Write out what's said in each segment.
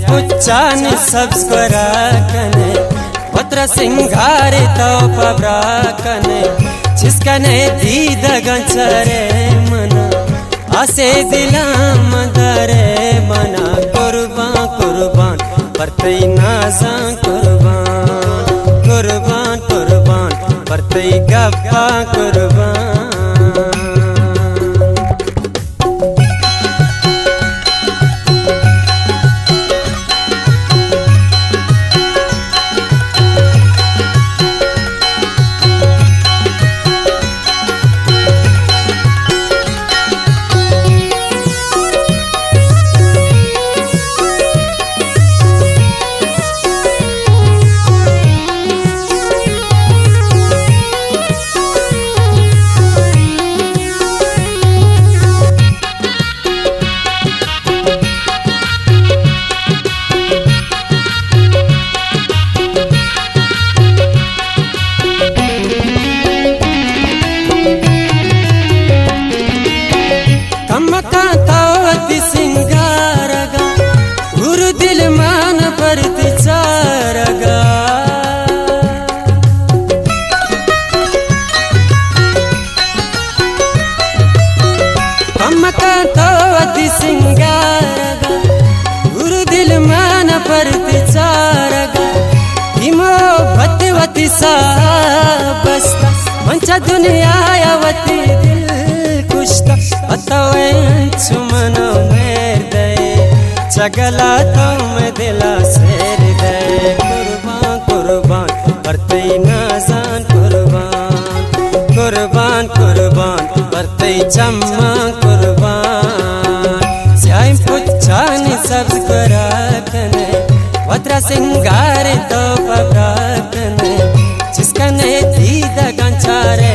पुच्चानि सब्स्क्वराकने पत्र सिंगारे तो पब्राकने जिसकने दीद गंचरे मना आसे दिला मदरे मना कुर्बान कुर्बान परते नाजा कुर्बान कुर्बान कुर्बान परते गप्पा कुर्बान। सिंगारगा गुरु दिल मान परति चारगा अम्मका तोवति सिंगारगा गुरु दिल मान परति चारगा इमो भतिवति सा बस्ता मंचा दुनिया यावति दिल कुश्ता अतवे चुमनो मेर दे चगला तो मैं दिला सेर दे कुर्बान कुर्बान परते नाजान कुर्बान कुर्बान कुर्बान परते चम्मा कुर्बान स्याम पुच्चानि सब्स्क्वराकने वत्र सिंगारे तो पब्राकने जिसकने दीद गंचारे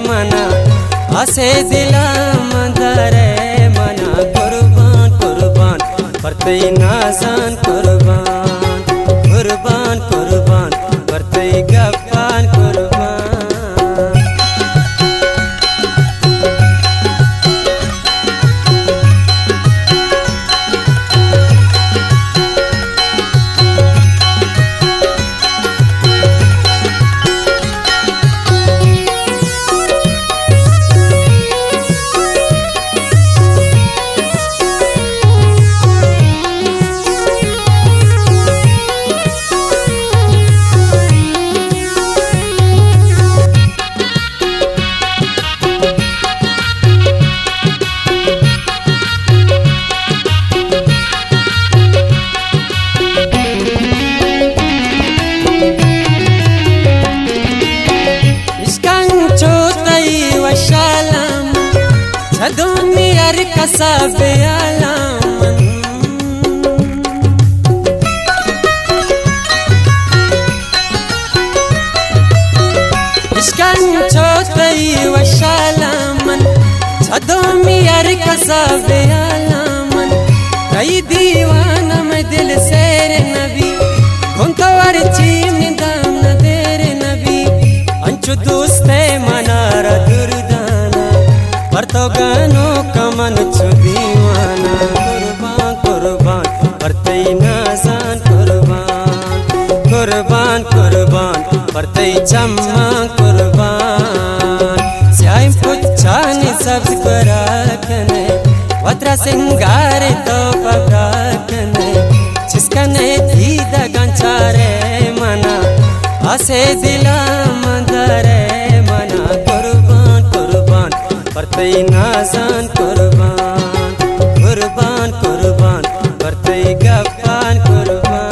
मना आसे दिला मदरे मना कुर्बान कुर्बान परते नाजान कुर्बान कुर्बान कुर्बान परते गप्पान कुर्बान। दुनिया कसाबे आलामन इश्कन छोतई वशालामन दुनिया कसाबे आलामन कई दीवाना में दिल सेरे नबी कुंतवर चीम निदाम न देरे नबी अंचु दोस्ते मनारा दुर्दाना परतो गानो कमन छु दीवाना कुर्बान कुर्बान परते नाजान कुर्बान कुर्बान कुर्बान परते चम्मा कुर्बान स्याम पुच्चानि सब्स्क्वराकने वत्र सिंगारे तो पब्राकने जिसकने दीद गंचारे मना आसे दिला मदरे मना कुर्बान कुर्बान परते नाजान कुर्बान कुर्बान कुर्बान परते गप्पान कुर्बान।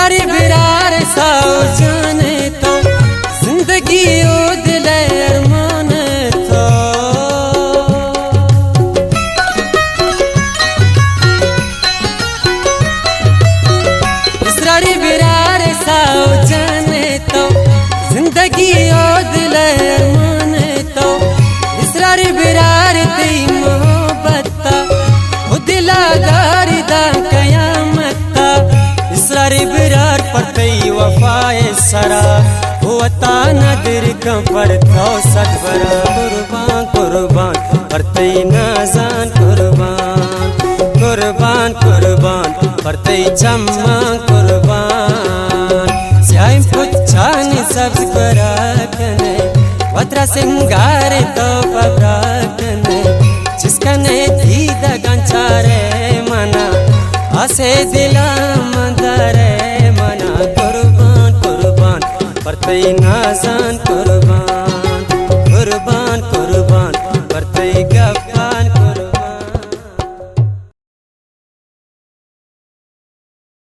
इसरार बिरार साओ जाने तो जिंदगी ओ दिल अरमान तो इसरार बिरार साओ जाने तो जिंदगी ओ दिल अरमान तो इसरार बिरार दी मोहब्बत ओ दिलादार दा कयामत इसरार बिरार पर तई वफाए सरा होता नदर का पर तो सतबरा कुर्बान कुर्बान पर तई नाजान कुर्बान कुर्बान कुर्बान पर तई चम्मा कुर्बान स्याम पुच्छान सब्ज कराकने वत्रा सिंगार तो पबराकने जिसका ने दीदा गंचारे मना आसे दिला मंदरे मना कुर्बान कुर्बान पर तई नाजान